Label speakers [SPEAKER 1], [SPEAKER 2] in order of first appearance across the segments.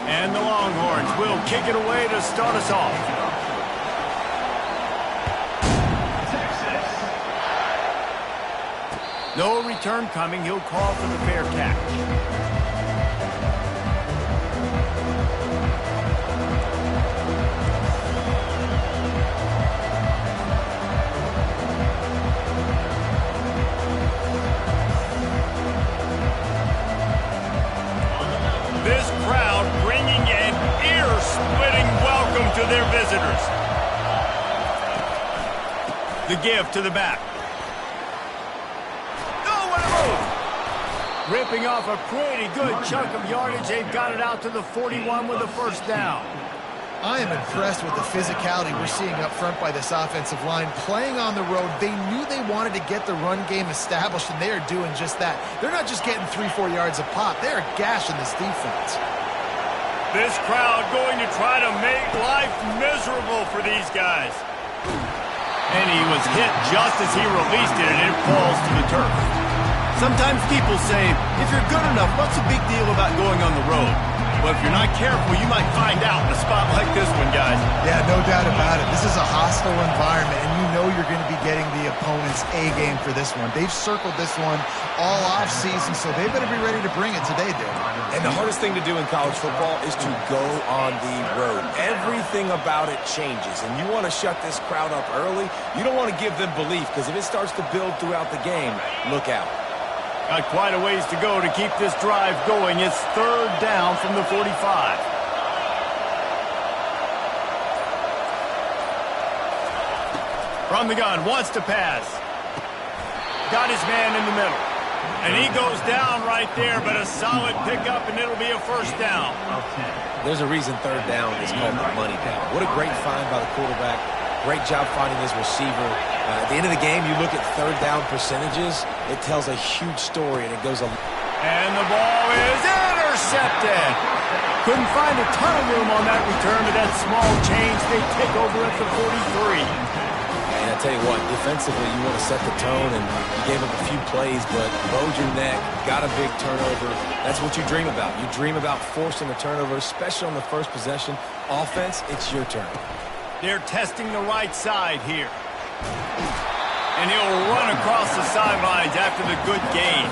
[SPEAKER 1] And the Longhorns will kick it away to start us off. No return coming. He'll call for the fair catch. This crowd bringing an ear-splitting welcome to their visitors. The give to the back. Oh, what a move! Ripping off a pretty good chunk of yardage. They've got it out to the 41 with a first down.
[SPEAKER 2] I am impressed with the physicality we're seeing up front by this offensive line. Playing on the road, they knew they wanted to get the run game established, and they are doing just that. They're not just getting 3-4 yards a pop. They are gashing this defense.
[SPEAKER 1] This crowd going to try to make life miserable for these guys. And he was hit just as he released it, and it falls to the turf. Sometimes people say, if you're good enough, what's the big deal about going on the road? But if you're not careful, you might find out in a spot like this one, guys.
[SPEAKER 2] Yeah, no doubt about it. This is a hostile environment, and you know you're going to be getting the opponent's A-game for this one. They've circled this one all off-season, so they better be ready to bring it today, Dave.
[SPEAKER 3] And the hardest thing to do in college football is to go on the road. Everything about it changes, and you want to shut this crowd up early. You don't want to give them belief, because if it starts to build throughout the game, look out.
[SPEAKER 1] Got quite a ways to go to keep this drive going. It's third down from the 45. From the gun, wants to pass. Got his man in the middle. And he goes down right there, but a solid pickup, and it'll be a first down.
[SPEAKER 3] There's a reason third down is called the money down. What a great find by the quarterback. Great job finding his receiver. At the end of the game, you look at third down percentages. It tells a huge story, and it goes a...
[SPEAKER 1] And the ball is intercepted. Couldn't find a ton of room on that return, but that small change, they take over at the 43.
[SPEAKER 3] And I tell you what, defensively, you want to set the tone, and you gave up a few plays, but bowed your neck, got a big turnover. That's what you dream about. You dream about forcing a turnover, especially on the first possession. Offense, it's your turn.
[SPEAKER 1] They're testing the right side here. And he'll run across the sidelines after the good gain.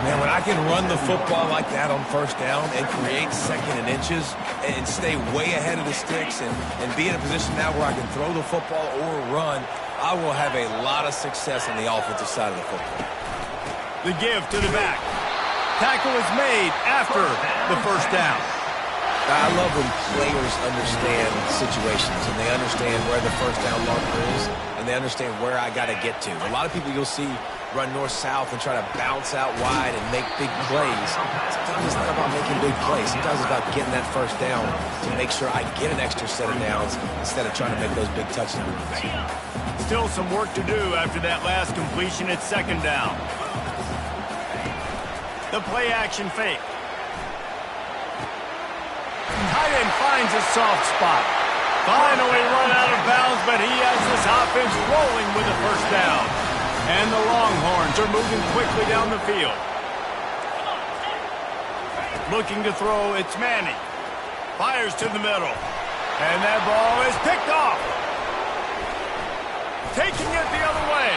[SPEAKER 3] Man, when I can run the football like that on first down and create second and inches and stay way ahead of the sticks and be in a position now where I can throw the football or run, I will have a lot of success on the offensive side of the football.
[SPEAKER 1] The give to the back. Tackle is made after the first down.
[SPEAKER 3] I love when players understand situations and they understand where the first down marker is and they understand where I got to get to. A lot of people you'll see run north-south and try to bounce out wide and make big plays. Sometimes it's not about making big plays. Sometimes it's about getting that first down to make sure I get an extra set of downs instead of trying to make those big touchdowns.
[SPEAKER 1] Still some work to do after that last completion at second down. The play-action fake. Tight end finds a soft spot. Finally run out of bounds, but he has this offense rolling with a first down. And the Longhorns are moving quickly down the field. Looking to throw, it's Manning. Fires to the middle. And that ball is picked off. Taking it the other way.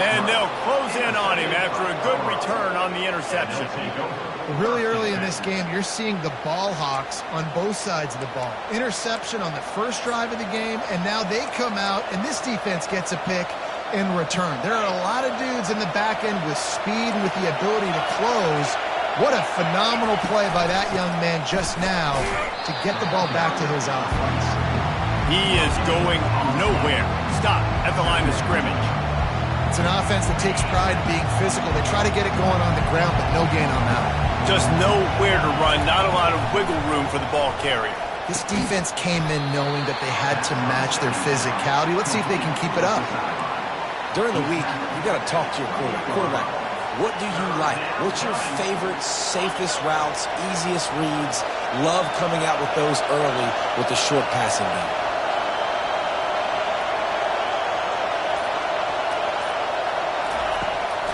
[SPEAKER 1] And they'll close in on him after a good return on the interception.
[SPEAKER 2] Really early in this game, you're seeing the ball hawks on both sides of the ball. Interception on the first drive of the game, and now they come out, and this defense gets a pick in return. There are a lot of dudes in the back end with speed and with the ability to close. What a phenomenal play by that young man just now to get the ball back to his offense.
[SPEAKER 1] He is going nowhere. Stop at the line of scrimmage.
[SPEAKER 2] It's an offense that takes pride in being physical. They try to get it going on the ground, but no gain on that.
[SPEAKER 1] Just nowhere to run, not a lot of wiggle room for the ball carrier.
[SPEAKER 2] This defense came in knowing that they had to match their physicality. Let's see if they can keep it up.
[SPEAKER 3] During the week, you got to talk to your quarterback. What do you like? What's your favorite, safest routes, easiest reads? Love coming out with those early with the short passing game.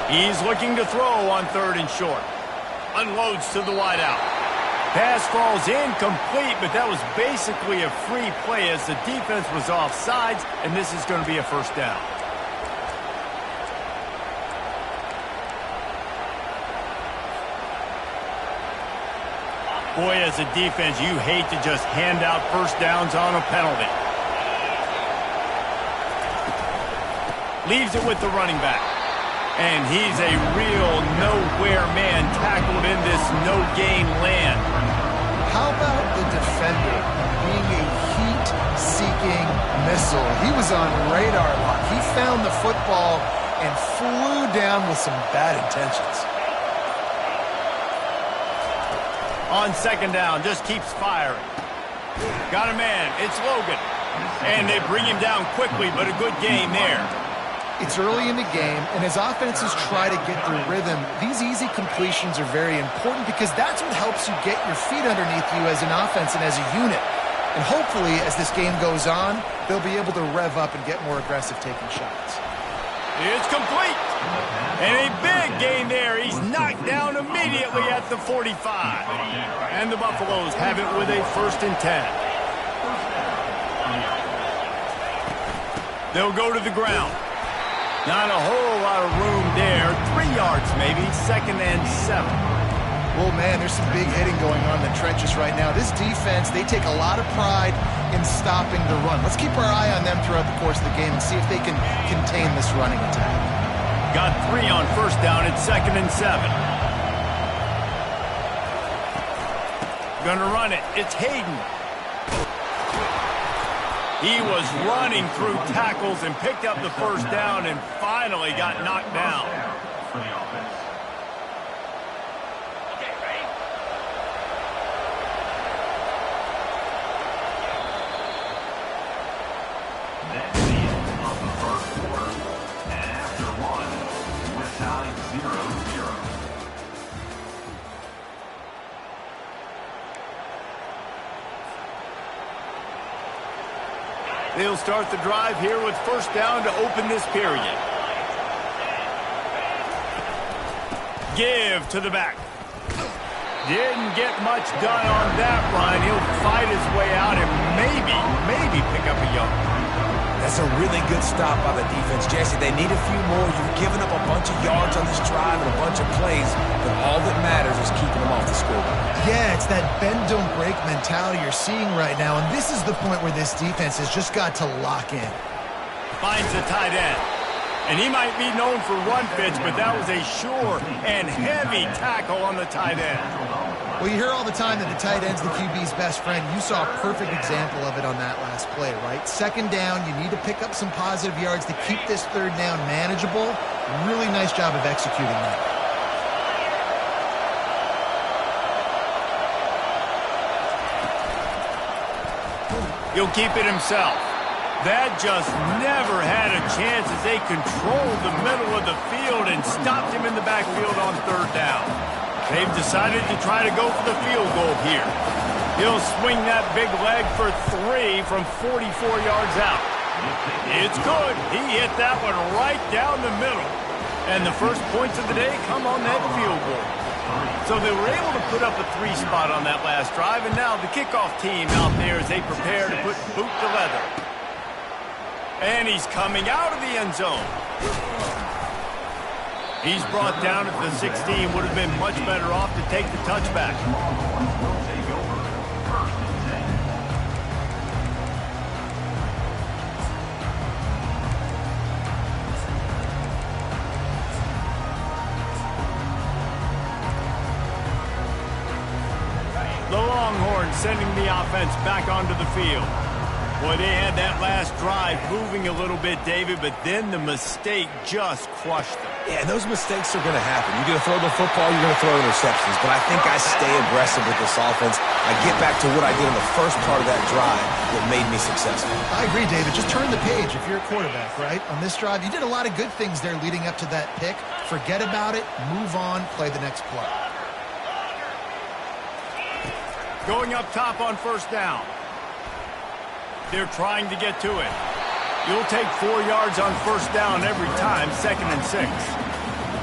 [SPEAKER 1] He's looking to throw on third and short. Unloads to the wideout. Pass falls incomplete, but that was basically a free play as the defense was off sides, and this is going to be a first down. Boy, as a defense, you hate to just hand out first downs on a penalty. Leaves it with the running back. And he's a real nowhere man tackled in this no-gain land.
[SPEAKER 2] How about the defender being a heat-seeking missile? He was on radar lock. He found the football and flew down with some bad intentions.
[SPEAKER 1] On second down, just keeps firing. Got a man. It's Logan. And they bring him down quickly, but a good gain there.
[SPEAKER 2] It's early in the game, and as offenses try to get their rhythm, these easy completions are very important because that's what helps you get your feet underneath you as an offense and as a unit. And hopefully, as this game goes on, they'll be able to rev up and get more aggressive taking shots.
[SPEAKER 1] It's complete. And a big gain there. He's knocked down immediately at the 45. And the Buffaloes have it with a 1st and 10. They'll go to the ground. Not a whole lot of room there. 3 yards maybe, 2nd and 7.
[SPEAKER 2] Well, man, there's some big hitting going on in the trenches right now. This defense, they take a lot of pride in stopping the run. Let's keep our eye on them throughout the course of the game and see if they can contain this running attack.
[SPEAKER 1] Got 3 on 1st down. It's 2nd and 7. Gonna run it. It's Hayden. He was running through tackles and picked up the 1st down and finally got knocked down. They'll start the drive here with 1st down to open this period. Give to the back. Didn't get much done on that run. He'll fight his way out and maybe pick up a yard.
[SPEAKER 3] That's a really good stop by the defense, Jesse. They need a few more. You've given up a bunch of yards on this drive and a bunch of plays, but all that matters is keeping them off the scoreboard.
[SPEAKER 2] Yeah, it's that bend-don't-break mentality you're seeing right now, and this is the point where this defense has just got to lock in.
[SPEAKER 1] Finds the tight end. And he might be known for run fits, but that was a sure and heavy tackle on the tight end.
[SPEAKER 2] Well, you hear all the time that the tight end's the QB's best friend. You saw a perfect example of it on that last play, right? 2nd down, you need to pick up some positive yards to keep this 3rd down manageable. Really nice job of executing that.
[SPEAKER 1] He'll keep it himself. That just never had a chance as they controlled the middle of the field and stopped him in the backfield on 3rd down. They've decided to try to go for the field goal here. He'll swing that big leg for 3 from 44 yards out. It's good. He hit that one right down the middle. And the first points of the day come on that field goal. So they were able to put up a 3 spot on that last drive, and now the kickoff team out there as they prepare to put boot to leather. And he's coming out of the end zone. He's brought down at the 16. Would have been much better off to take the touchback. The Longhorns sending the offense back onto the field. Boy, they had that last drive moving a little bit, David, but then the mistake just crushed them.
[SPEAKER 3] Yeah, and those mistakes are going to happen. You're going to throw the football, you're going to throw interceptions. But I think I stay aggressive with this offense. I get back to what I did in the first part of that drive that made me successful.
[SPEAKER 2] I agree, David. Just turn the page if you're a quarterback, right? On this drive, you did a lot of good things there leading up to that pick. Forget about it, move on, play the next play.
[SPEAKER 1] Going up top on 1st down. They're trying to get to it. You'll take 4 yards on 1st down every time, 2nd and 6.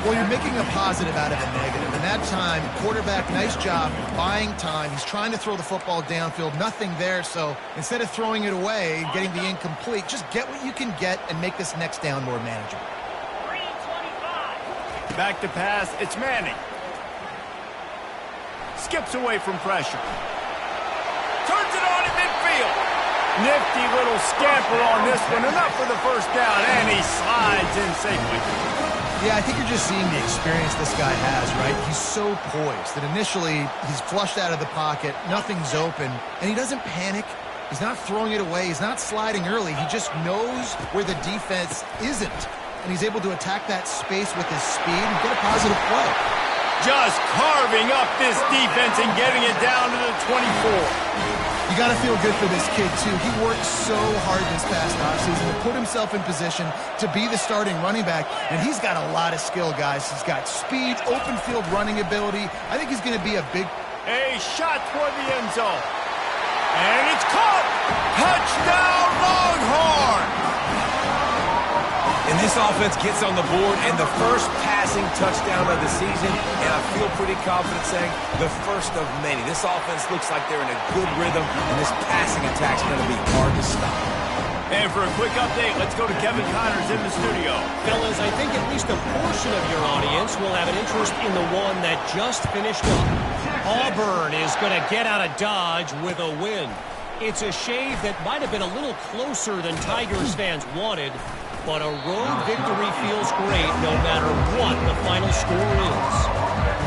[SPEAKER 2] Well, you're making a positive out of a negative, and that time, quarterback, nice job buying time. He's trying to throw the football downfield. Nothing there, so instead of throwing it away and getting the incomplete, just get what you can get and make this next down more manageable.
[SPEAKER 1] Back to pass, it's Manning. Skips away from pressure. Turns it on in midfield. Nifty little scamper on this one. Enough for the first down, and he slides in safely.
[SPEAKER 2] Yeah, I think you're just seeing the experience this guy has, right? He's so poised that initially he's flushed out of the pocket, nothing's open, and he doesn't panic. He's not throwing it away. He's not sliding early. He just knows where the defense isn't, and he's able to attack that space with his speed and get a positive play.
[SPEAKER 1] Just carving up this defense and getting it down to the 24.
[SPEAKER 2] You got to feel good for this kid, too. He worked so hard this past offseason to put himself in position to be the starting running back, and he's got a lot of skill, guys. He's got speed, open field running ability. I think he's going to be a big...
[SPEAKER 1] A shot toward the end zone. And it's caught! Touchdown, Longhorn!
[SPEAKER 3] And this offense gets on the board, and the first passing touchdown of the season, and I feel pretty confident saying the first of many. This offense looks like they're in a good rhythm, and this passing attack's going to be hard to stop.
[SPEAKER 1] And for a quick update, let's go to Kevin Connors in the studio.
[SPEAKER 4] Fellas, I think at least a portion of your audience will have an interest in the one that just finished up. Auburn is going to get out of Dodge with a win. It's a shave that might have been a little closer than Tigers fans wanted, but a road victory feels great no matter what the final score is.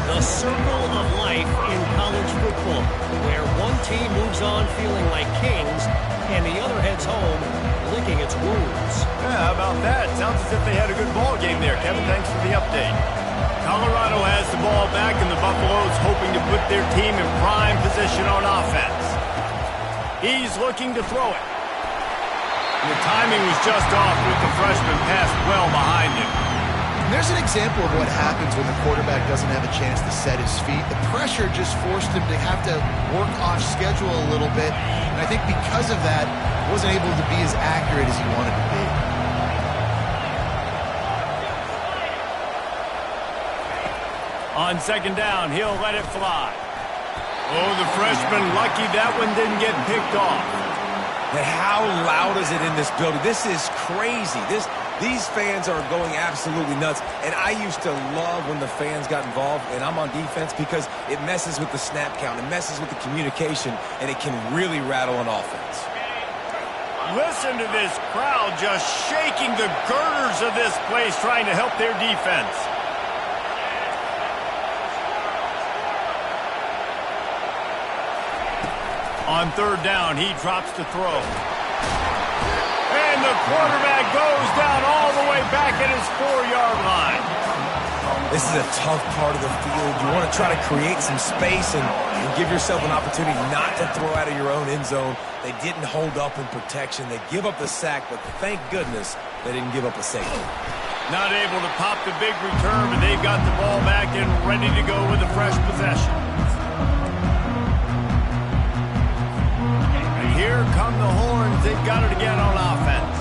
[SPEAKER 4] The circle of life in college football, where one team moves on feeling like kings and the other heads home licking its wounds.
[SPEAKER 1] Yeah, how about that? Sounds as if they had a good ball game there. Kevin, thanks for the update. Colorado has the ball back, and the Buffaloes hoping to put their team in prime position on offense. He's looking to throw it. The timing was just off with the freshman pass well behind him.
[SPEAKER 2] And there's an example of what happens when the quarterback doesn't have a chance to set his feet. The pressure just forced him to have to work off schedule a little bit. And I think because of that, he wasn't able to be as accurate as he wanted to be.
[SPEAKER 1] On second down, he'll let it fly. Oh, the freshman lucky that one didn't get picked off.
[SPEAKER 3] And how loud is it in this building? This is crazy. These fans are going absolutely nuts. And I used to love when the fans got involved, and I'm on defense, because it messes with the snap count. It messes with the communication, and it can really rattle an offense.
[SPEAKER 1] Listen to this crowd just shaking the girders of this place, trying to help their defense. On third down, he drops to throw. And the quarterback goes down all the way back at his 4-yard line.
[SPEAKER 3] This is a tough part of the field. You want to try to create some space and give yourself an opportunity not to throw out of your own end zone. They didn't hold up in protection. They give up the sack, but thank goodness they didn't give up a safety.
[SPEAKER 1] Not able to pop the big return, but they've got the ball back and ready to go with a fresh possession. Here come the horns. They've got it again on offense.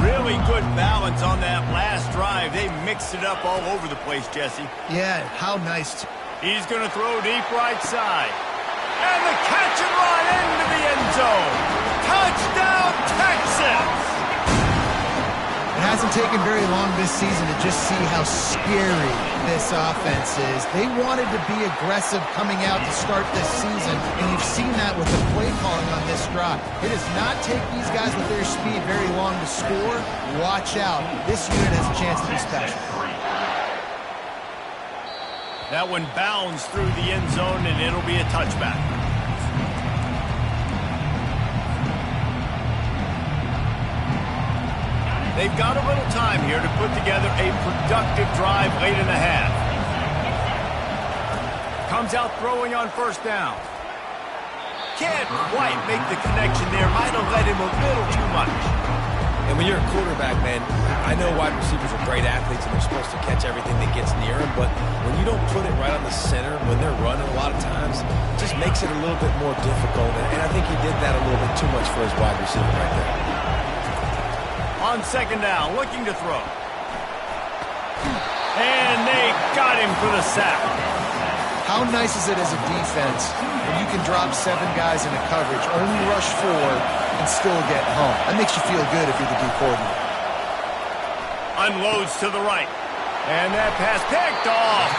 [SPEAKER 1] Really good balance on that last drive. They mixed it up all over the place, Jesse.
[SPEAKER 2] Yeah, how nice.
[SPEAKER 1] He's going to throw deep right side. And the catch and run into the end zone. Touchdown, Texas!
[SPEAKER 2] It hasn't taken very long this season to just see how scary this offense is. They wanted to be aggressive coming out to start this season, and you've seen that with the play calling on this drive. It does not take these guys with their speed very long to score. Watch out. This unit has a chance to be special.
[SPEAKER 1] That one bounds through the end zone, and it'll be a touchback. They've got a little time here to put together a productive drive late in the half. Comes out throwing on first down. Can't quite make the connection there. Might have led him a little too much.
[SPEAKER 3] And when you're a quarterback, man, I know wide receivers are great athletes and they're supposed to catch everything that gets near them, but when you don't put it right on the center when they're running a lot of times, it just makes it a little bit more difficult. And I think he did that a little bit too much for his wide receiver right there.
[SPEAKER 1] On second down, looking to throw. And they got him for the sack.
[SPEAKER 2] How nice is it as a defense when you can drop 7 guys into coverage, only rush 4, and still get home? That makes you feel good if you're the D coordinator.
[SPEAKER 1] Unloads to the right. And that pass picked off.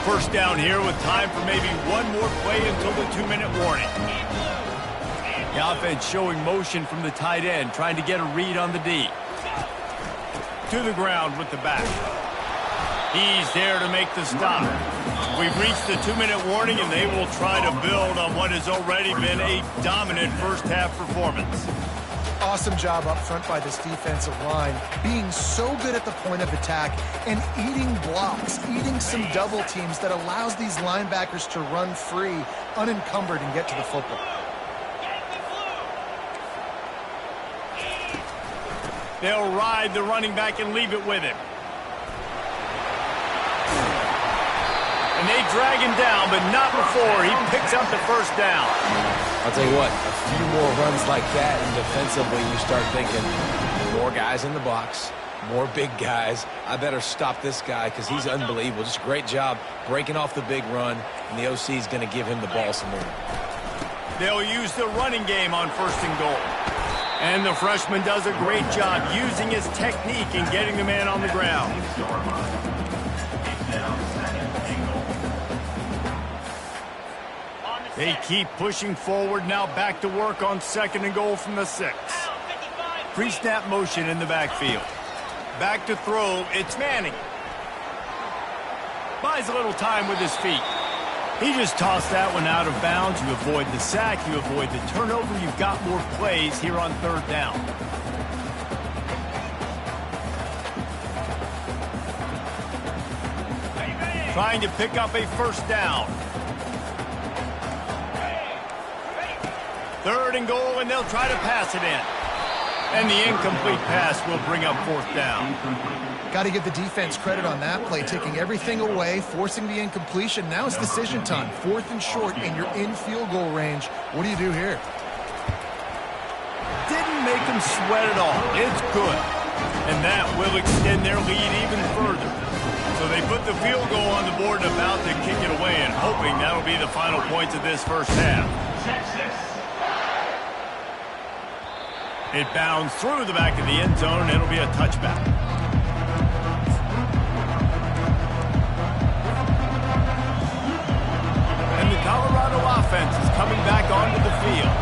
[SPEAKER 1] First down here with time for maybe one more play until the 2-minute warning. The offense showing motion from the tight end, trying to get a read on the D. To the ground with the back. He's there to make the stop. We've reached the 2-minute warning, and they will try to build on what has already been a dominant first-half performance.
[SPEAKER 2] Awesome job up front by this defensive line, being so good at the point of attack and eating blocks, eating some double teams that allows these linebackers to run free, unencumbered, and get to the football.
[SPEAKER 1] They'll ride the running back and leave it with him. And they drag him down, but not before he picks up the first down.
[SPEAKER 3] I'll tell you what, a few more runs like that, and defensively you start thinking, more guys in the box, more big guys. I better stop this guy because he's unbelievable. Just a great job breaking off the big run, and the OC is going to give him the ball some more.
[SPEAKER 1] They'll use the running game on 1st and goal. And the freshman does a great job using his technique and getting the man on the ground. They keep pushing forward, now back to work on 2nd and goal from the 6. Pre-snap motion in the backfield. Back to throw, it's Manning. Buys a little time with his feet. He just tossed that one out of bounds. You avoid the sack, you avoid the turnover. You've got more plays here on 3rd down. Trying to pick up a 1st down. 3rd and goal, and they'll try to pass it in. And the incomplete pass will bring up 4th down.
[SPEAKER 2] Got to give the defense credit on that play, taking everything away, forcing the incompletion. Now it's decision time. 4th and short, and you're in field goal range. What do you do here?
[SPEAKER 1] Didn't make them sweat at all. It's good. And that will extend their lead even further. So they put the field goal on the board and about to kick it away, and hoping that'll be the final points of this first half. It bounds through the back of the end zone, and it'll be a touchback. And the Colorado offense is coming back onto the field.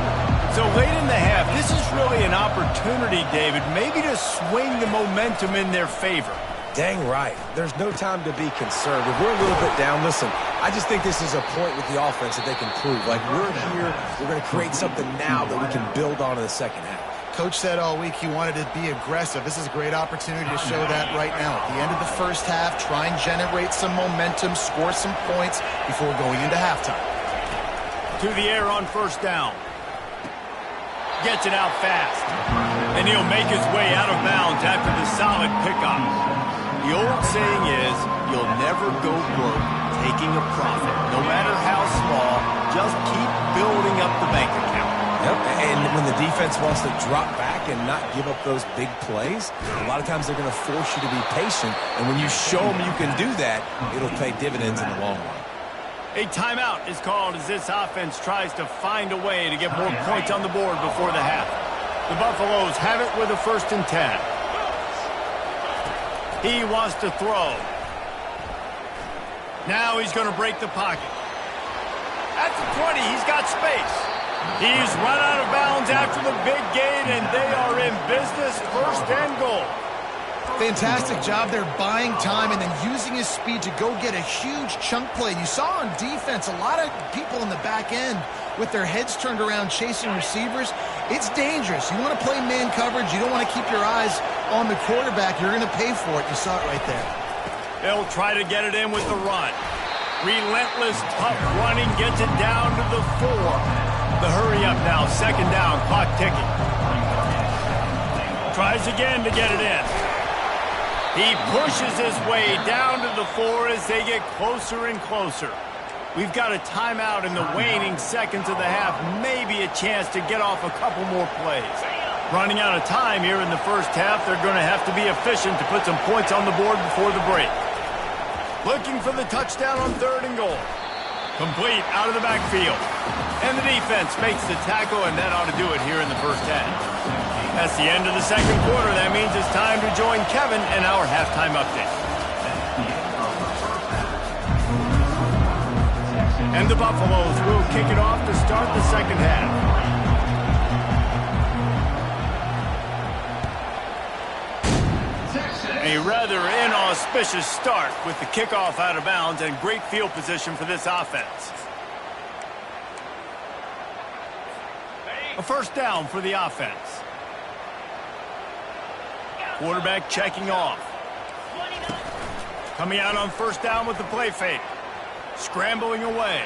[SPEAKER 1] So late in the half, this is really an opportunity, David, maybe to swing the momentum in their favor.
[SPEAKER 3] Dang right. There's no time to be conservative. We're a little bit down. Listen, I just think this is a point with the offense that they can prove. Like, we're here, we're going to create something now that we can build on in the second half.
[SPEAKER 2] Coach said all week he wanted to be aggressive. This is a great opportunity to show that right now. At the end of the first half, try and generate some momentum, score some points before going into halftime.
[SPEAKER 1] To the air on 1st down. Gets it out fast. And he'll make his way out of bounds after the solid pickup. The old saying is, you'll never go broke taking a profit. No matter how small, just keep building up the bank account.
[SPEAKER 3] Yep, and when the defense wants to drop back and not give up those big plays, a lot of times they're going to force you to be patient. And when you show them you can do that, it'll pay dividends in the long run.
[SPEAKER 1] A timeout is called as this offense tries to find a way to get more points on the board before the half. The Buffaloes have it with a 1st and 10. He wants to throw. Now he's going to break the pocket. At the 20, he's got space. He's run out of bounds after the big gain, and they are in business, 1st and goal.
[SPEAKER 2] Fantastic job there buying time and then using his speed to go get a huge chunk play. You saw on defense a lot of people in the back end with their heads turned around chasing receivers. It's dangerous. You want to play man coverage. You don't want to keep your eyes on the quarterback. You're going to pay for it. You saw it right there.
[SPEAKER 1] They'll try to get it in with the run. Relentless, tough running gets it down to the 4. The hurry up now, 2nd down, clock ticking. Tries again to get it in. He pushes his way down to the 4 as they get closer and closer. We've got a timeout in the waning seconds of the half. Maybe a chance to get off a couple more plays. Running out of time here in the first half. They're going to have to be efficient to put some points on the board before the break. Looking for the touchdown on 3rd and goal. Complete out of the backfield. And the defense makes the tackle, and that ought to do it here in the first half. That's the end of the second quarter. That means it's time to join Kevin in our halftime update. And the Buffaloes will kick it off to start the second half. A rather inauspicious start with the kickoff out of bounds and great field position for this offense. A first down for the offense. Quarterback checking off. Coming out on first down with the play fake. Scrambling away.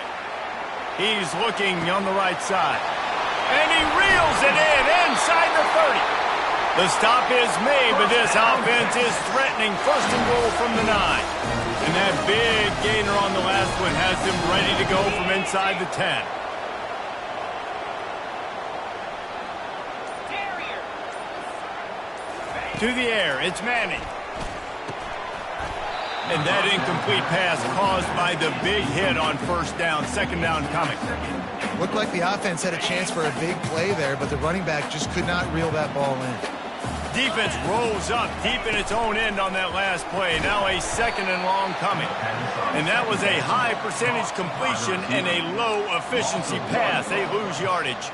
[SPEAKER 1] He's looking on the right side. And he reels it in inside the 30. The stop is made, but this offense is threatening. 1st and goal from the 9. And that big gainer on the last one has them ready to go from inside the 10. To the air, it's Manning. And that incomplete pass caused by the big hit on first down. 2nd down coming.
[SPEAKER 2] Looked like the offense had a chance for a big play there, but the running back just could not reel that ball in.
[SPEAKER 1] Defense rolls up deep in its own end on that last play. Now a 2nd and long coming. And that was a high percentage completion and a low efficiency pass. They lose yardage.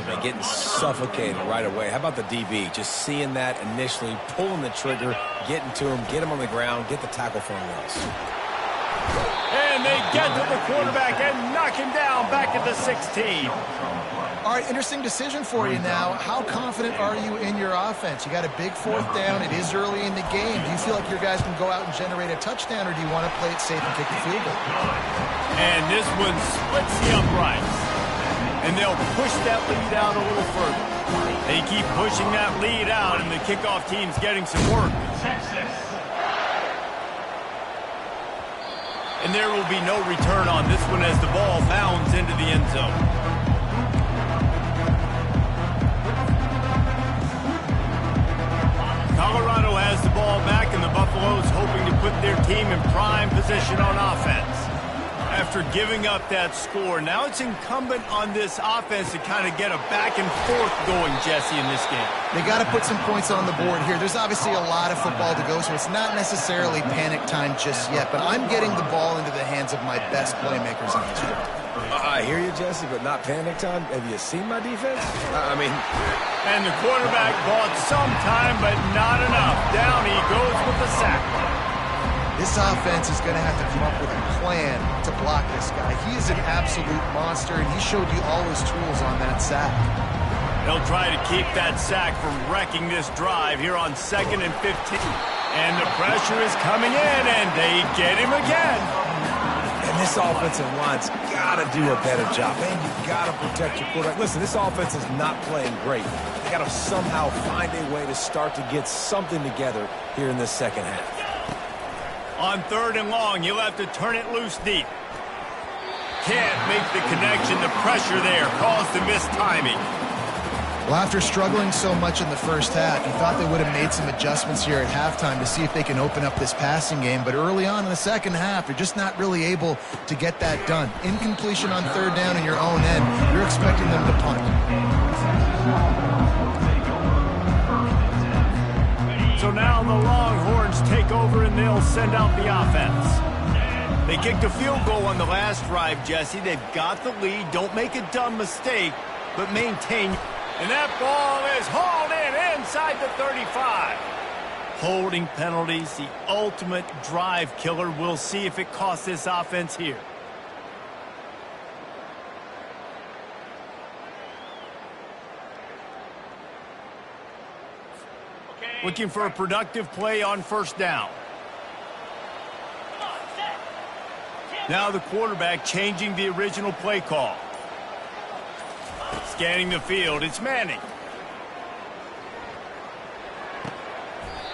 [SPEAKER 3] They're getting suffocated right away. How about the DB? Just seeing that initially, pulling the trigger, getting to him, get him on the ground, get the tackle for him once.
[SPEAKER 1] And they get to the quarterback and knock him down back at the 16.
[SPEAKER 2] All right, interesting decision for you now. How confident are you in your offense? You got a big 4th down. It is early in the game. Do you feel like your guys can go out and generate a touchdown, or do you want to play it safe and kick the field goal?
[SPEAKER 1] And this one splits the uprights. And they'll push that lead out a little further. They keep pushing that lead out, and the kickoff team's getting some work. And there will be no return on this one as the ball bounds into the end zone. Colorado has the ball back, and the Buffaloes hoping to put their team in prime position on offense. After giving up that score, now it's incumbent on this offense to kind of get a back and forth going, Jesse, in this game.
[SPEAKER 2] They got to put some points on the board here. There's obviously a lot of football to go, so it's not necessarily panic time just yet, but I'm getting the ball into the hands of my best playmakers on this drive.
[SPEAKER 3] I hear you, Jesse, but not panic time. Have you seen my defense?
[SPEAKER 1] And the quarterback bought some time, but not enough. Down he goes with the sack.
[SPEAKER 2] This offense is going to have to come up with a plan to block this guy. He is an absolute monster, and he showed you all his tools on that sack.
[SPEAKER 1] They'll try to keep that sack from wrecking this drive here on 2nd and 15. And the pressure is coming in, and they get him again.
[SPEAKER 3] And this offensive line's got to do a better job. Man, you got to protect your quarterback. Listen, this offense is not playing great. They got to somehow find a way to start to get something together here in this second half.
[SPEAKER 1] On 3rd and long, you'll have to turn it loose deep. Can't make the connection. The pressure there caused the missed timing.
[SPEAKER 2] Well, after struggling so much in the first half, you thought they would have made some adjustments here at halftime to see if they can open up this passing game. But early on in the second half, you're just not really able to get that done. Incompletion on 3rd down in your own end, you're expecting them to punt.
[SPEAKER 1] So now the Longhorns take over, and they'll send out the offense. They kicked a field goal on the last drive, Jesse. They've got the lead. Don't make a dumb mistake, but maintain. And that ball is hauled in inside the 35. Holding penalties, the ultimate drive killer. We'll see if it costs this offense here. Looking for a productive play on first down. Now the quarterback changing the original play call. Scanning the field, it's Manning.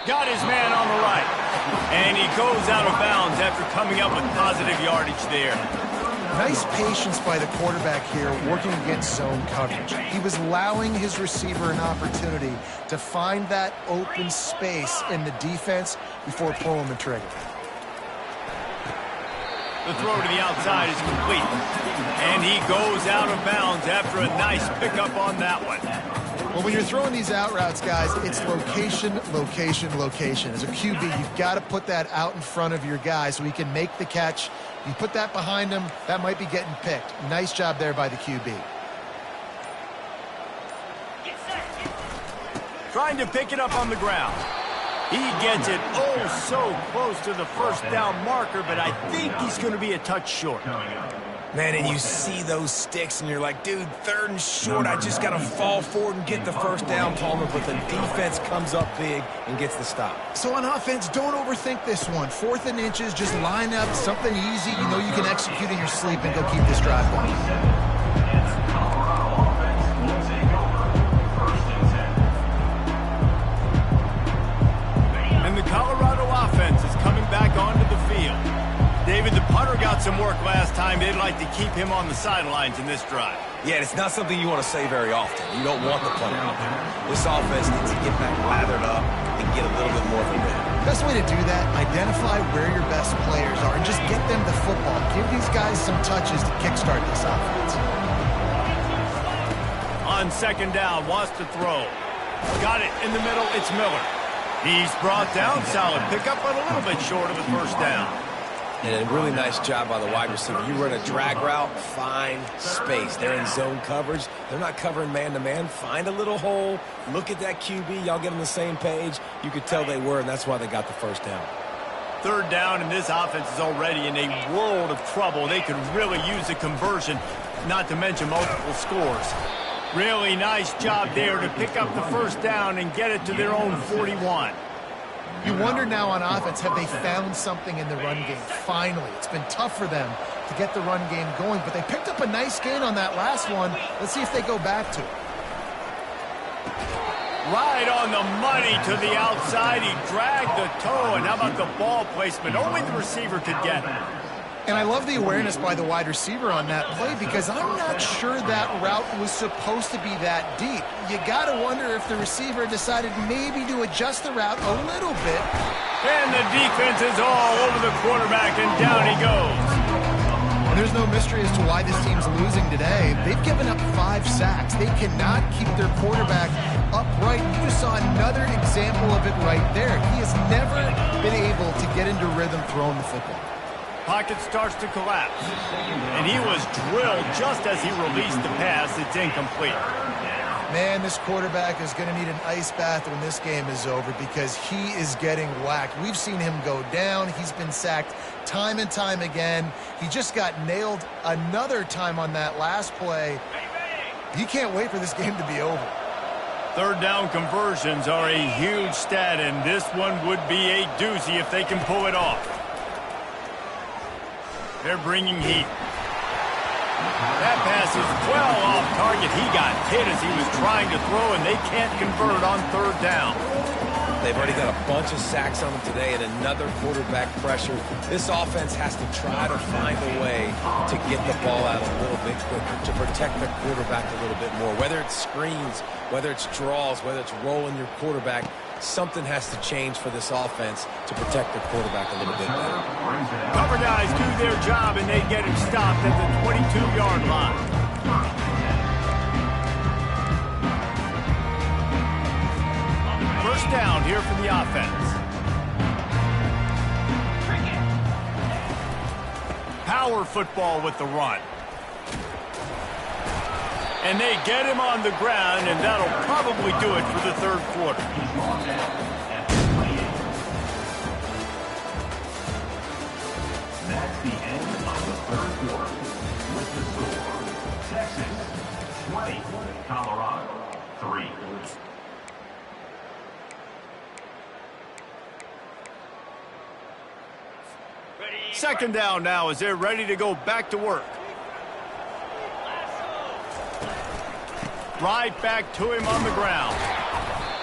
[SPEAKER 1] Got his man on the right. And he goes out of bounds after coming up with positive yardage there.
[SPEAKER 2] Nice patience by the quarterback here working against zone coverage. He was allowing his receiver an opportunity to find that open space in the defense before pulling the trigger.
[SPEAKER 1] The throw to the outside is complete. And he goes out of bounds after a nice pickup on that one.
[SPEAKER 2] Well, when you're throwing these out routes, guys, it's location, location, location. As a QB, you've got to put that out in front of your guy so he can make the catch. You put that behind him, that might be getting picked. Nice job there by the QB.
[SPEAKER 1] Trying to pick it up on the ground. He gets it oh so close to the first down marker, but I think he's going to be a touch short.
[SPEAKER 3] Man, and you see those sticks, and you're like, dude, 3rd and short. I just got to fall forward and get the first down, Palmer. But the defense comes up big and gets the stop.
[SPEAKER 2] So on offense, don't overthink this one. 4th and inches, just line up something easy. You know you can execute in your sleep and go keep this drive going.
[SPEAKER 1] And the Colorado offense is coming back onto the field. David, the punter got some work last time. They'd like to keep him on the sidelines in this drive.
[SPEAKER 3] Yeah, it's not something you want to say very often. You don't want the punter out there. This offense needs to get back lathered up and get a little bit more of a rhythm.
[SPEAKER 2] Best way to do that, identify where your best players are and just get them the football. Give these guys some touches to kickstart this offense.
[SPEAKER 1] On 2nd down, wants to throw. Got it in the middle, it's Miller. He's brought down, solid pickup, but a little bit short of the first down.
[SPEAKER 3] And a really nice job by the wide receiver. You run a drag route, find space. They're in zone coverage. They're not covering man-to-man. Find a little hole. Look at that QB. Y'all get on the same page. You could tell they were, and that's why they got the first down.
[SPEAKER 1] 3rd down, and this offense is already in a world of trouble. They could really use a conversion, not to mention multiple scores. Really nice job there to pick up the first down and get it to their own 41.
[SPEAKER 2] You wonder now on offense, have they found something in the run game? Finally, it's been tough for them to get the run game going, but they picked up a nice gain on that last one. Let's see if they go back to it.
[SPEAKER 1] Right on the money to the outside. He dragged the toe, and how about the ball placement? Only the receiver could get it.
[SPEAKER 2] And I love the awareness by the wide receiver on that play because I'm not sure that route was supposed to be that deep. You got to wonder if the receiver decided maybe to adjust the route a little bit.
[SPEAKER 1] And the defense is all over the quarterback, and down he goes.
[SPEAKER 2] And there's no mystery as to why this team's losing today. They've given up 5 sacks. They cannot keep their quarterback upright. You just saw another example of it right there. He has never been able to get into rhythm throwing the football.
[SPEAKER 1] Pocket starts to collapse. And he was drilled just as he released the pass. It's incomplete.
[SPEAKER 2] Man, this quarterback is going to need an ice bath when this game is over because he is getting whacked. We've seen him go down. He's been sacked time and time again. He just got nailed another time on that last play. He can't wait for this game to be over.
[SPEAKER 1] 3rd down conversions are a huge stat, and this one would be a doozy if they can pull it off. They're bringing heat. That pass is well off target. He got hit as he was trying to throw, and they can't convert on 3rd down.
[SPEAKER 3] They've already got a bunch of sacks on them today and another quarterback pressure. This offense has to try to find a way to get the ball out a little bit quicker, to protect the quarterback a little bit more. Whether it's screens, whether it's draws, whether it's rolling your quarterback, something has to change for this offense to protect the quarterback a little bit better.
[SPEAKER 1] Cover guys do their job, and they get him stopped at the 22-yard line. First down here for the offense. Power football with the run. And they get him on the ground, and that'll probably do it for the 3rd quarter.
[SPEAKER 5] That's the end of the 3rd quarter. With the score, Texas 20, Colorado 3.
[SPEAKER 1] Second down now as they're ready to go back to work. Right back to him on the ground.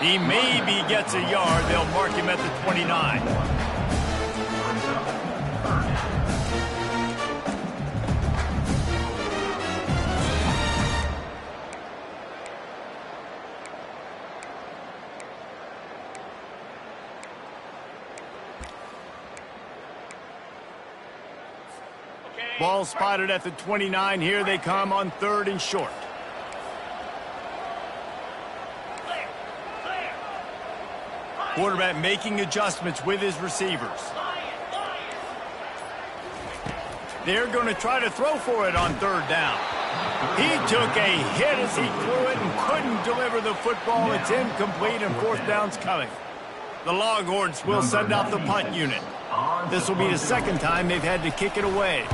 [SPEAKER 1] He maybe gets a yard. They'll mark him at the 29. Ball spotted at the 29. Here they come on 3rd and short. Quarterback making adjustments with his receivers. They're going to try to throw for it on 3rd down. He took a hit as he threw it and couldn't deliver the football. It's incomplete and 4th down's coming. The Longhorns will send out the punt unit. This will be the 2nd time they've had to kick it away.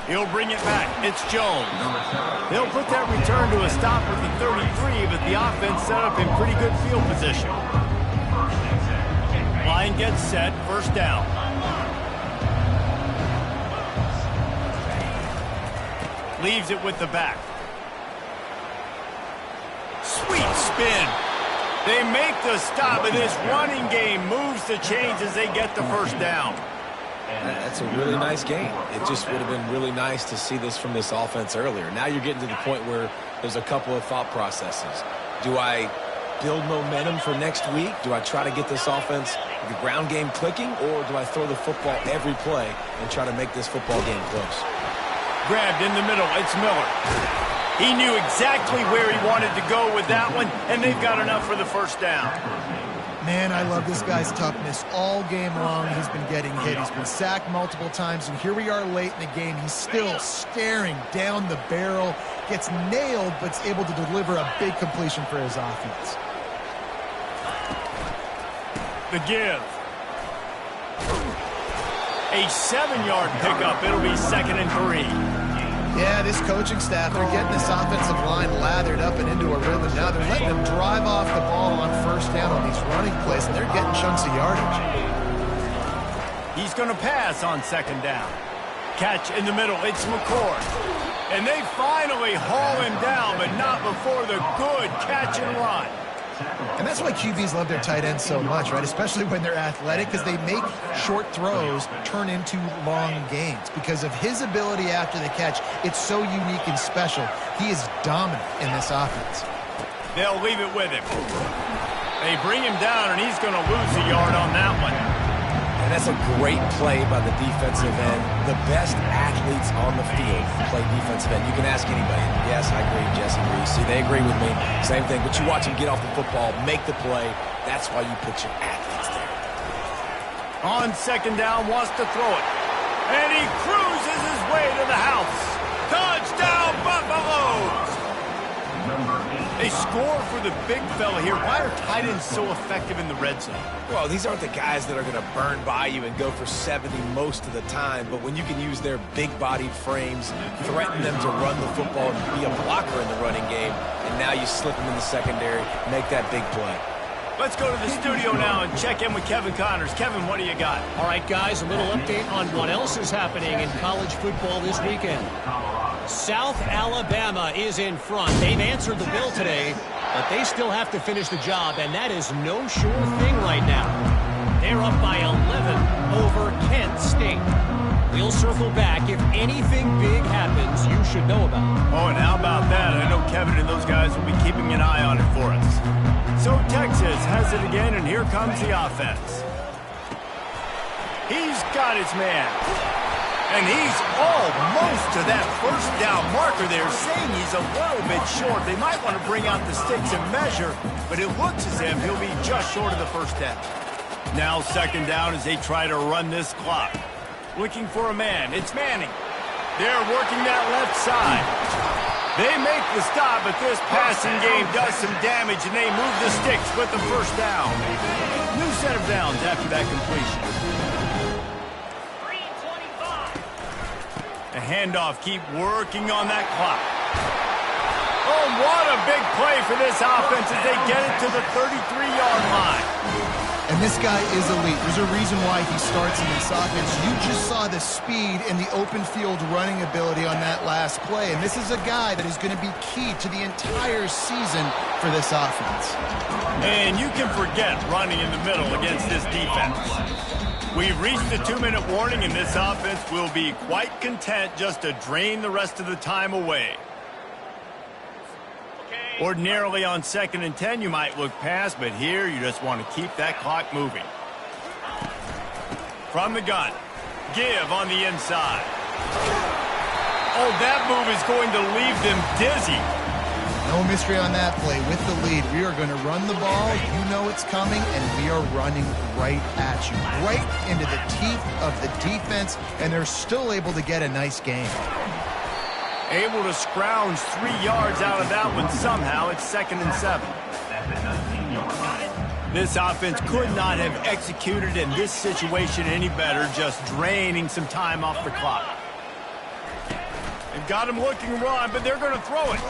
[SPEAKER 1] He'll bring it back. It's Jones. They'll put that return to a stop with the 33, but the offense set up in pretty good field position. Line gets set. 1st down. Leaves it with the back. Sweet spin. They make the stop, and this running game moves the chains as they get the 1st down.
[SPEAKER 3] That's a really nice game. It just would have been really nice to see this from this offense earlier. Now you're getting to the point where there's a couple of thought processes. Do I build momentum for next week? Do I try to get this offense, the ground game clicking, or do I throw the football every play and try to make this football game close?
[SPEAKER 1] Grabbed in the middle. It's Miller. He knew exactly where he wanted to go with that one, and they've got enough for the 1st down.
[SPEAKER 2] Man, I love this guy's toughness. All game long, he's been getting hit. He's been sacked multiple times, and here we are late in the game. He's still staring down the barrel, gets nailed, but is able to deliver a big completion for his offense.
[SPEAKER 1] The give. A 7-yard pickup. It'll be 2nd and 3.
[SPEAKER 2] Yeah, this coaching staff, they're getting this offensive line lathered up and into a rhythm. Now they're letting them drive off the ball on 1st down on these running plays, and they're getting chunks of yardage.
[SPEAKER 1] He's going to pass on 2nd down. Catch in the middle. It's McCord. And they finally haul him down, but not before the good catch and run.
[SPEAKER 2] And that's why QBs love their tight ends so much, right? Especially when they're athletic, because they make short throws turn into long gains. Because of his ability after the catch, it's so unique and special. He is dominant in this offense.
[SPEAKER 1] They'll leave it with him. They bring him down, and he's going to lose a yard on that one.
[SPEAKER 3] And that's a great play by the defensive end. The best athletes on the field play defensive end. You can ask anybody. Yes, I agree, Jesse Reese. See, they agree with me. Same thing. But you watch him get off the football, make the play. That's why you put your athletes there.
[SPEAKER 1] On 2nd down, wants to throw it. And he cruises his way to the house. Touchdown, Buffaloes! They score for the big fella here. Why are tight ends so effective in the red zone?
[SPEAKER 3] Well, these aren't the guys that are going to burn by you and go for 70 most of the time, but when you can use their big-bodied frames, threaten them to run the football and be a blocker in the running game, and now you slip them in the secondary, make that big play.
[SPEAKER 1] Let's go to the studio now and check in with Kevin Connors. Kevin, what do you got?
[SPEAKER 4] All right, guys, a little update on what else is happening in college football this weekend. South Alabama is in front. They've answered the bell today, but they still have to finish the job, and that is no sure thing right now. They're up by 11 over Kent State. We'll circle back. If anything big happens, you should know about it.
[SPEAKER 1] Oh, and how about that? I know Kevin and those guys will be keeping an eye on it for us. So Texas has it again, and here comes the offense. He's got his man. And he's almost to that 1st down marker there, saying he's a little bit short. They might want to bring out the sticks and measure, but it looks as if he'll be just short of the 1st down. Now 2nd down as they try to run this clock. Looking for a man. It's Manning. They're working that left side. They make the stop, but this passing game does some damage, and they move the sticks with the 1st down. New set of downs after that completion. A handoff, keep working on that clock. Oh, what a big play for this offense as they get it to the 33-yard line.
[SPEAKER 2] And this guy is elite. There's a reason why he starts in this offense. You just saw the speed and the open field running ability on that last play. And this is a guy that is going to be key to the entire season for this offense.
[SPEAKER 1] And you can forget running in the middle against this defense. We've reached the 2-minute warning, and this offense will be quite content just to drain the rest of the time away. Ordinarily on 2nd and 10, you might look past, but here you just want to keep that clock moving. From the gun. Give on the inside. Oh, that move is going to leave them dizzy.
[SPEAKER 2] No mystery on that play. With the lead, we are going to run the ball. You know it's coming, and we are running right at you. Right into the teeth of the defense, and they're still able to get a nice game.
[SPEAKER 1] Able to scrounge 3 yards out of that one somehow. It's 2nd and 7. This offense could not have executed in this situation any better, just draining some time off the clock. They've got him looking run, but they're going to throw it.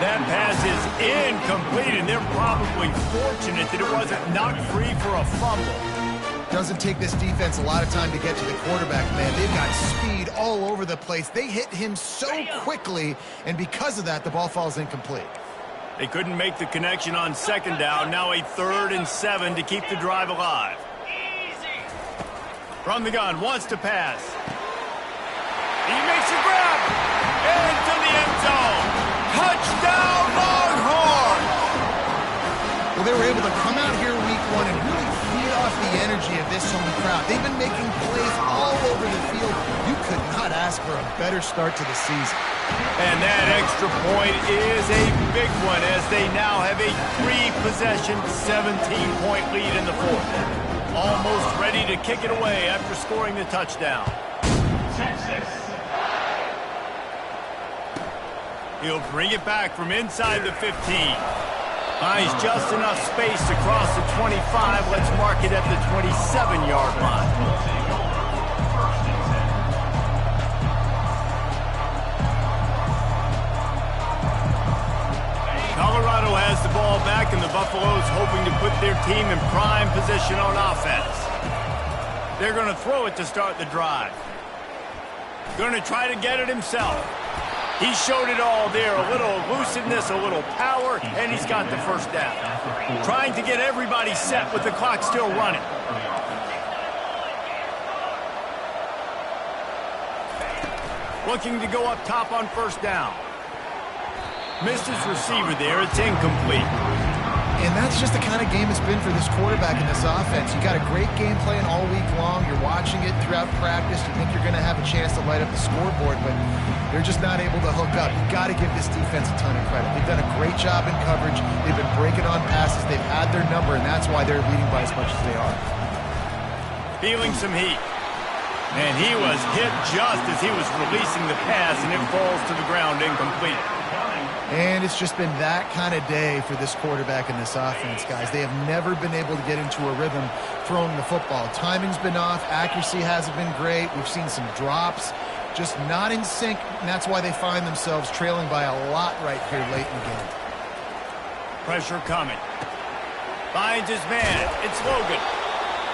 [SPEAKER 1] That pass is incomplete, and they're probably fortunate that it wasn't knocked free for a fumble.
[SPEAKER 2] Doesn't take this defense a lot of time to get to the quarterback, man. They've got speed all over the place. They hit him so quickly, and because of that, the ball falls incomplete.
[SPEAKER 1] They couldn't make the connection on 2nd down. Now a 3rd and 7 to keep the drive alive. From the gun, wants to pass. He makes a grab into the end zone. Touchdown, Longhorns!
[SPEAKER 2] Well, they were able to come out here week 1 and really feed off the energy of this home crowd. They've been making plays all over the field. You could not ask for a better start to the season.
[SPEAKER 1] And that extra point is a big one as they now have a 3-possession, 17-point lead in the 4th. Almost ready to kick it away after scoring the touchdown. He'll bring it back from inside the 15. Finds just enough space to cross the 25. Let's mark it at the 27-yard line. Colorado has the ball back, and the Buffaloes hoping to put their team in prime position on offense. They're going to throw it to start the drive. Going to try to get it himself. He showed it all there, a little elusiveness, a little power, and he's got the first down. Trying to get everybody set with the clock still running. Looking to go up top on 1st down. Missed his receiver there. It's incomplete.
[SPEAKER 2] And that's just the kind of game it's been for this quarterback in this offense. You got a great game plan all week long. You're watching it throughout practice. You think you're going to have a chance to light up the scoreboard, but they're just not able to hook up. You got to give this defense a ton of credit. They've done a great job in coverage. They've been breaking on passes. They've had their number, and that's why they're leading by as much as they are.
[SPEAKER 1] Feeling some heat. And he was hit just as he was releasing the pass, and it falls to the ground incomplete.
[SPEAKER 2] And it's just been that kind of day for this quarterback and this offense, guys. They have never been able to get into a rhythm throwing the football. Timing's been off. Accuracy hasn't been great. We've seen some drops, just not in sync, and that's why they find themselves trailing by a lot right here late in the game.
[SPEAKER 1] Pressure coming. Finds his man. It's Logan.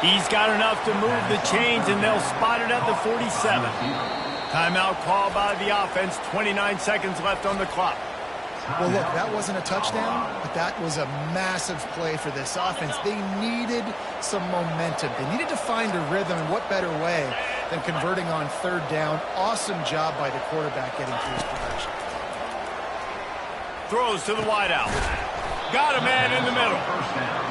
[SPEAKER 1] He's got enough to move the chains, and they'll spot it at the 47. Timeout called by the offense. 29 seconds left on the clock.
[SPEAKER 2] Well, look, that wasn't a touchdown, but that was a massive play for this offense. They needed some momentum. They needed to find a rhythm, and what better way than converting on 3rd down. Awesome job by the quarterback getting through his production.
[SPEAKER 1] Throws to the wideout. Got a man in the middle.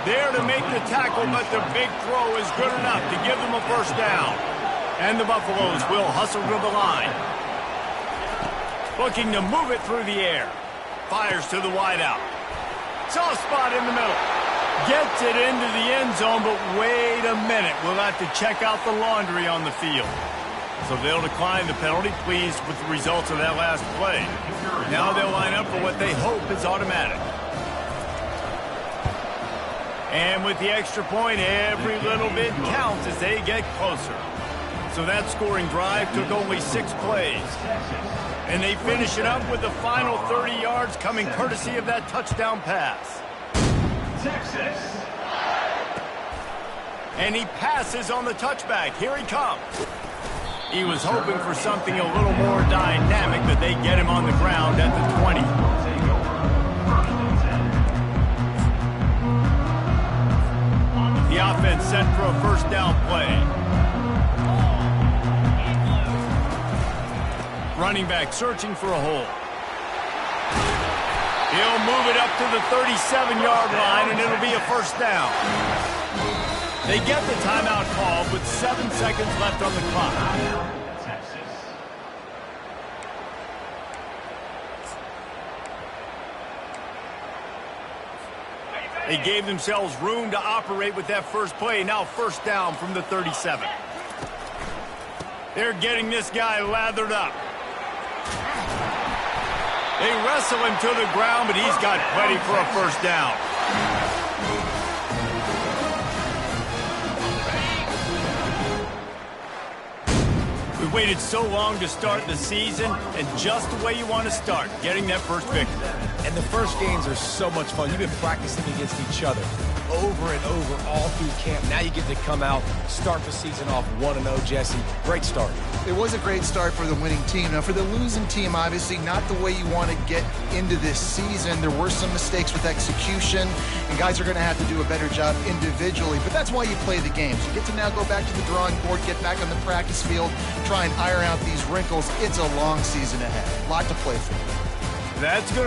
[SPEAKER 1] There to make the tackle, but the big throw is good enough to give them a 1st down. And the Buffaloes will hustle to the line. Looking to move it through the air. Fires to the wideout. Soft spot in the middle. Gets it into the end zone, but wait a minute. We'll have to check out the laundry on the field. So they'll decline the penalty, pleased with the results of that last play. Now they'll line up for what they hope is automatic. And with the extra point, every little bit counts as they get closer. So that scoring drive took only 6 plays. And they finish it up with the final 30 yards coming courtesy of that touchdown pass.
[SPEAKER 5] Texas.
[SPEAKER 1] And he passes on the touchback. Here he comes. He was hoping for something a little more dynamic, but they get him on the ground at the 20. The offense set for a 1st down play. Running back searching for a hole. He'll move it up to the 37-yard line, and it'll be a 1st down. They get the timeout called with 7 seconds left on the clock.
[SPEAKER 5] Texas.
[SPEAKER 1] They gave themselves room to operate with that first play. Now first down from the 37. They're getting this guy lathered up. They wrestle him to the ground, but he's got plenty for a first down. We waited so long to start the season, and just the way you want to start, getting that first victory.
[SPEAKER 3] And the first games are so much fun. You've been practicing against each other over and over all through camp. Now you get to come out, start the season off 1-0, Jesse. Great start.
[SPEAKER 2] It was a great start for the winning team. Now, for the losing team, obviously not the way you want to get into this season. There were some mistakes with execution, and guys are going to have to do a better job individually. But that's why you play the games. You get to now go back to the drawing board, get back on the practice field, try and iron out these wrinkles. It's a long season ahead. A lot to play for.
[SPEAKER 1] That's going to